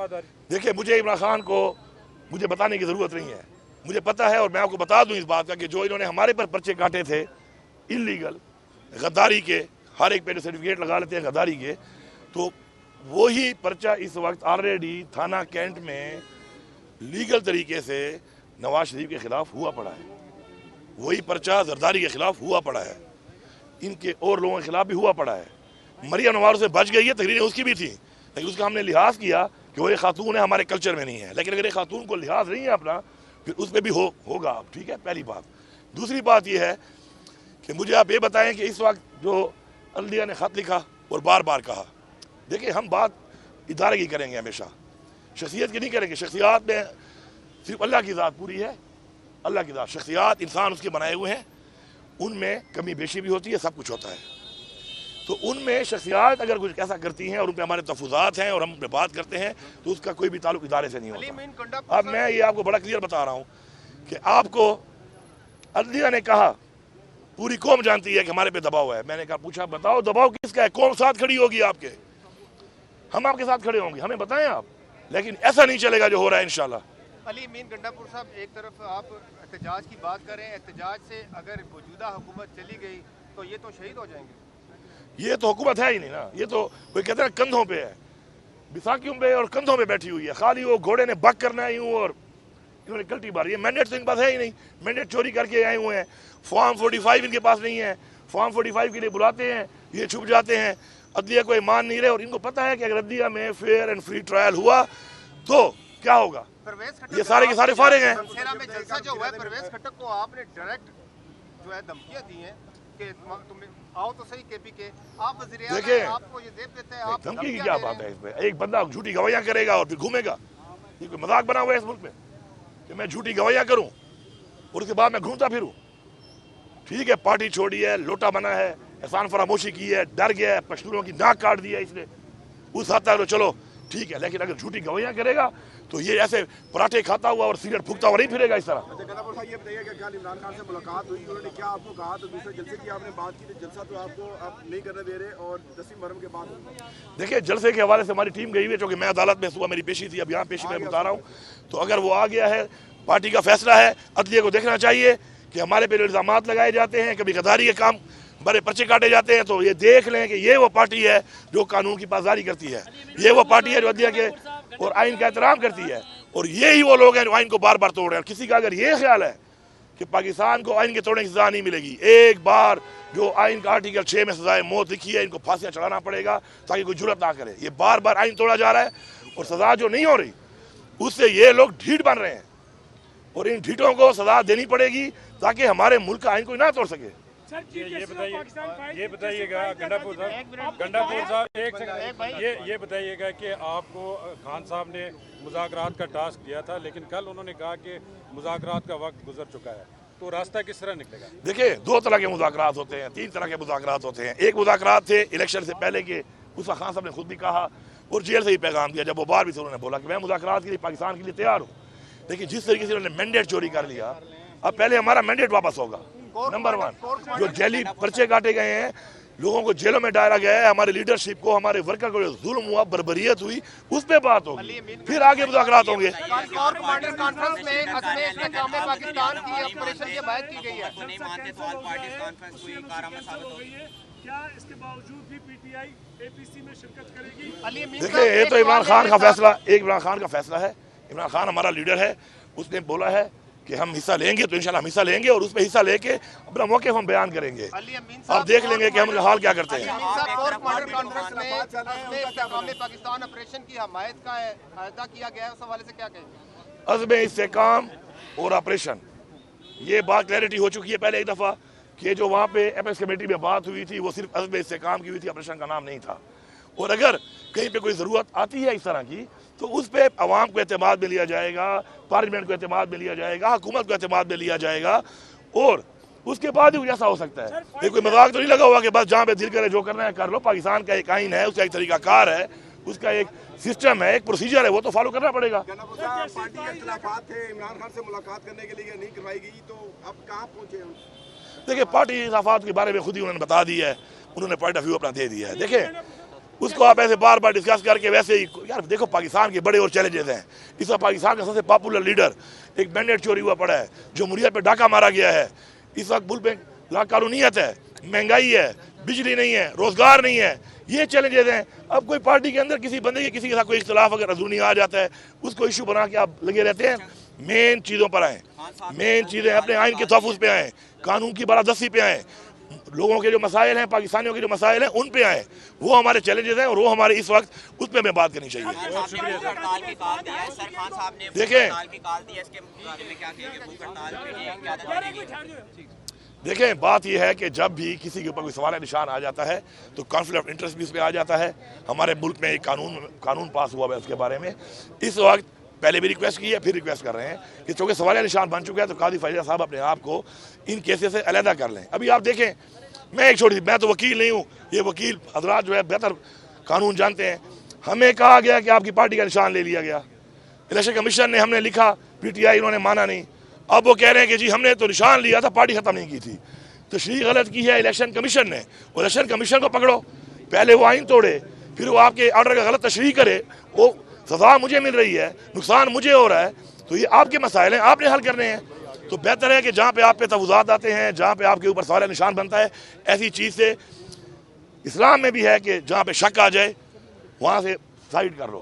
वफादारी। देखिए, मुझे इमरान खान को मुझे बताने की ज़रूरत नहीं है, मुझे पता है। और मैं आपको बता दूं इस बात का कि जो इन्होंने हमारे पर पर्चे काटे थे इलीगल गद्दारी के, हर एक पे सर्टिफिकेट लगा लेते हैं गद्दारी के, तो वही पर्चा इस वक्त ऑलरेडी थाना कैंट में लीगल तरीके से नवाज शरीफ के खिलाफ हुआ पड़ा है। वही पर्चा जरदारी के खिलाफ हुआ पड़ा है, इनके और लोगों के खिलाफ भी हुआ पड़ा है। मरियम नवाज से बच गई है, तकरीरें उसकी भी थी, लेकिन उसका हमने लिहाज किया कि वो एक खातून है, हमारे कल्चर में नहीं है। लेकिन अगर एक खातून को लिहाज नहीं है अपना, फिर उस पर भी होगा अब, ठीक है, पहली बात। दूसरी बात यह है कि मुझे आप ये बताएं कि इस वक्त जो अल्दिया ने ख़त लिखा और बार बार कहा, देखिए हम बात इदारे की करेंगे, हमेशा शख्सियत की नहीं करेंगे। शख्सियात में सिर्फ अल्लाह की ज़ात पूरी है, अल्लाह की ज़ात। शख्सियात इंसान उसके बनाए हुए हैं, उनमें कमी बेशी भी होती है, सब कुछ होता है। तो उनमें शख्सियात अगर कुछ ऐसा करती हैं और उन पर हमारे तफुज़ात हैं और हम उन पर बात करते हैं, तो उसका कोई भी ताल्लुक इदारे से नहीं होता। अब मैं ये आपको बड़ा क्लियर बता रहा हूँ कि आपको अल्दिया ने कहा पूरी कौम जानती है कि हमारे पे दबाव है। मैंने कहा, पूछा बताओ दबाव किसका है, कौन साथ खड़ी होगी आपके? हम आपके साथ खड़े होंगे, हमें बताएं आप। लेकिन ऐसा नहीं चलेगा जो हो रहा है इंशाल्लाह। अली अमीन गंडापुर साहब, एक तरफ आप एहतजाज की बात करें, एहतजाज से अगर मौजूदा हुकूमत चली गई तो ये तो शहीद हो जाएंगे। ये तो हुकूमत है ही नहीं ना, ये तो कोई कहते हैं कंधों पे है, बिसाकियों पे और कंधों पे बैठी हुई है। खाली वो घोड़े ने बक करना है यूं और इन्होंने कल्टी मारी है। मैंडेट तो इनके पास है ही नहीं, मैंडेट चोरी करके आए हुए हैं। फॉर्म 45 इनके पास नहीं है, फॉर्म 45 के लिए बुलाते हैं, ये छुप जाते हैं। अदलिया को मान नहीं रहे और इनको पता है कि अगर अदलिया में फेयर एंड फ्री ट्रायल हुआ तो क्या होगा। ये सारे के सारे फारिग हैं। में जलसा जो हुआ है, परवेज खट्टक को आपने डायरेक्ट जो है धमकियां दी हैं कि तुम आओ तो सही केपी के, आप वज़ीर आज़म हैं, आपको ये जेब देते हैं, आप धमकी की क्या बात है इसमें? एक बंदा झूठी गवाहियां करेगा और फिर घूमेगा, ये कोई मजाक बना हुआ है इस मुल्क में कि मैं झूठी गवाहियां करूं और उसके बाद मैं घूमता फिरूं? ठीक है, पार्टी छोड़ी है, लोटा बना है, एहसान फरामोशी की है, डर गया है, पश्तूनों की नाक काट दी है इसने, उस हद तक चलो ठीक है। लेकिन अगर झूठी गवाहियां करेगा तो ये ऐसे पराठे खाता हुआ और सिगरेट फूकता हुआ नहीं फिरेगा इस तरह। ये बताइए कि कल इमरान खान से मुलाकात हुई, उन्होंने क्या आपको कहा? तो दूसरे जलसे की आपने बात की, तो जलसा तो आपको आप नहीं करने दे रहे और 10 मुहर्रम के बाद। देखिए, जलसे के हवाले से हमारी टीम गई हुई है, क्योंकि मैं अदालत में सुबह मेरी पेशी थी, अब यहाँ पेशी में बता रहा हूँ। तो अगर वो आ गया है, पार्टी का फैसला है, अदलिया को देखना चाहिए कि हमारे पे इल्ज़ाम लगाए जाते हैं, कभी गद्दारी के काम बड़े पर्चे काटे जाते हैं, तो ये देख लें कि ये वो पार्टी है जो कानून की पासदारी करती है, ये वो पार्टी है जो अदलिया के और आइन का एहतराम करती है, और ये ही वो लोग हैं जो आइन को बार बार तोड़ रहे हैं। किसी का अगर ये ख्याल है कि पाकिस्तान को आइन के तोड़ने की सजा नहीं मिलेगी, एक बार जो आइन का आर्टिकल 6 में सजाए मौत लिखी है, इनको फांसियां चढ़ाना पड़ेगा ताकि कोई जुर्रत ना करे। ये बार बार आइन तोड़ा जा रहा है और सजा जो नहीं हो रही उससे ये लोग ढीठ बन रहे हैं, और इन ढीठों को सजा देनी पड़ेगी ताकि हमारे मुल्क का आइन कोई ना तोड़ सके। ये बताइएगा गंडापुर साहब, एक सेकंड, ये बताइएगा कि आपको खान साहब ने मुज़ाकरात का टास्क दिया था, लेकिन कल उन्होंने कहा कि मुज़ाकरात का वक्त गुजर चुका है, तो रास्ता किस तरह निकलेगा? देखिए, 2 तरह के मुज़ाकरात होते हैं, 3 तरह के मुज़ाकरात होते हैं। एक मुज़ाकरात थे इलेक्शन से पहले के, उसका खान साहब ने खुद भी कहा और जेल से ही पैगाम दिया, जब वो बाहर भी थे उन्होंने बोला कि मैं मुज़ाकरात के लिए पाकिस्तान के लिए तैयार हूँ। लेकिन जिस तरीके से उन्होंने मैंडेट चोरी कर लिया, अब पहले हमारा मैंडेट वापस होगा। नंबर 1, जो जेली पर्चे काटे गए हैं, लोगों को जेलों में डाला गया है, हमारे लीडरशिप को, हमारे वर्कर को जो जुल्म हुआ, बर्बरियत हुई, उस पे बात होगी, फिर आगे मुज़ाकरात होंगे। देखिए, ये तो इमरान खान का फैसला, एक इमरान खान का फैसला है। इमरान खान हमारा लीडर है, उसने बोला है कि हम हिस्सा लेंगे, तो इंशाल्लाह हम हिस्सा लेंगे और उसमें हिस्सा लेके अपना मौके हम बयान करेंगे। आप देख लेंगे कि हम हाल क्या करते हैं। पाकिस्तान ऑपरेशन की हमायत का अदा किया गया है, उस हवाले से क्या कहेंगे? अज़्म इस्तेकाम और ऑपरेशन, ये बात क्लैरिटी हो चुकी है पहले एक दफ़ा कि जो वहाँ पे एपेक्स कमेटी में बात हुई थी वो सिर्फ अज़्म इस्तेकाम की हुई थी, ऑपरेशन का नाम नहीं था। और अगर कहीं पे कोई ज़रूरत आती है इस तरह की, तो उस पर अवाम को एतमाद में लिया जाएगा, पार्लियामेंट को एतमाद में लिया जाएगा, हुकूमत को एतमाद में लिया जाएगा, और उसके बाद ही कुछ ऐसा हो सकता है। ये कोई मजाक तो नहीं लगा हुआ कि बस जहाँ पे दिल करे जो करना है कर लो। पाकिस्तान का एक आइन है, उसका एक तरीकाकार है, उसका एक सिस्टम है, एक प्रोसीजर है, वो तो फॉलो करना पड़ेगा। पार्टी के इख्तिलाफात थे, इमरान खान से मुलाकात करने के लिए नहीं करवाई गई, तो अब कहाँ पहुँचे हम? देखिए, पार्टी इख्तिलाफात के बारे में खुद ही उन्होंने बता दी है, उन्होंने पॉइंट ऑफ व्यू अपना दे दिया है। देखिए, उसको आप ऐसे बार बार डिस्कस करके वैसे ही, यार देखो पाकिस्तान के बड़े और चैलेंजेस हैं। इस वक्त पाकिस्तान का सबसे पॉपुलर लीडर, एक बैंडेड चोरी हुआ पड़ा है, जो मुरिया पे डाका मारा गया है, इस वक्त मुल्क में लाकानूनियत है, महंगाई है, बिजली नहीं है, रोजगार नहीं है, ये चैलेंजेस हैं। अब कोई पार्टी के अंदर किसी बंदे के किसी के साथ कोई इख्तलाफ अगर अजूनी आ जाता है, उसको इशू बना के आप लगे रहते हैं। मेन चीज़ों पर आए, मेन चीज़ें अपने आइन के तहफ़्फ़ुज़ पे आए, कानून की बालादस्ती पे आए, लोगों के जो मसाइल हैं, पाकिस्तानियों के जो मसाइल हैं, उन पे आए। वो हमारे चैलेंजेस हैं और वो हमारे इस वक्त उस पर हमें बात करनी चाहिए। देखें, बात यह है कि जब भी किसी के ऊपर कोई सवाल निशान आ जाता है तो कॉन्फ्लिक्ट ऑफ इंटरेस्ट भी उस पर आ जाता है। हमारे मुल्क में एक कानून पास हुआ है उसके बारे में। इस वक्त पहले भी रिक्वेस्ट की है, फिर रिक्वेस्ट कर रहे हैं कि चूँकि सवाल निशान बन चुका है तो कादी फैज़ल साहब अपने आप को इन केसेस से अलहदा कर लें। अभी आप देखें, मैं तो वकील नहीं हूँ, ये वकील हजरात जो है बेहतर कानून जानते हैं। हमें कहा गया कि आपकी पार्टी का निशान ले लिया गया, इलेक्शन कमीशन ने, हमने लिखा, PTI इन्होंने माना नहीं। अब वो कह रहे हैं कि जी हमने तो निशान लिया था, पार्टी खत्म नहीं की थी। तशरीह गलत की है इलेक्शन कमीशन ने, और इलेक्शन कमीशन को पकड़ो, पहले वो आइन तोड़े, फिर वो आपके ऑर्डर का गलत तशरीह करे, वो सजा मुझे मिल रही है, नुकसान मुझे हो रहा है, तो ये आपके मसाइल हैं, आपने हल करने हैं। तो बेहतर है कि जहाँ पे आप पे तफावुज़ात आते हैं, जहाँ पे आपके ऊपर सवाल निशान बनता है, ऐसी चीज़ से इस्लाम में भी है कि जहाँ पे शक आ जाए वहाँ से साइड कर लो।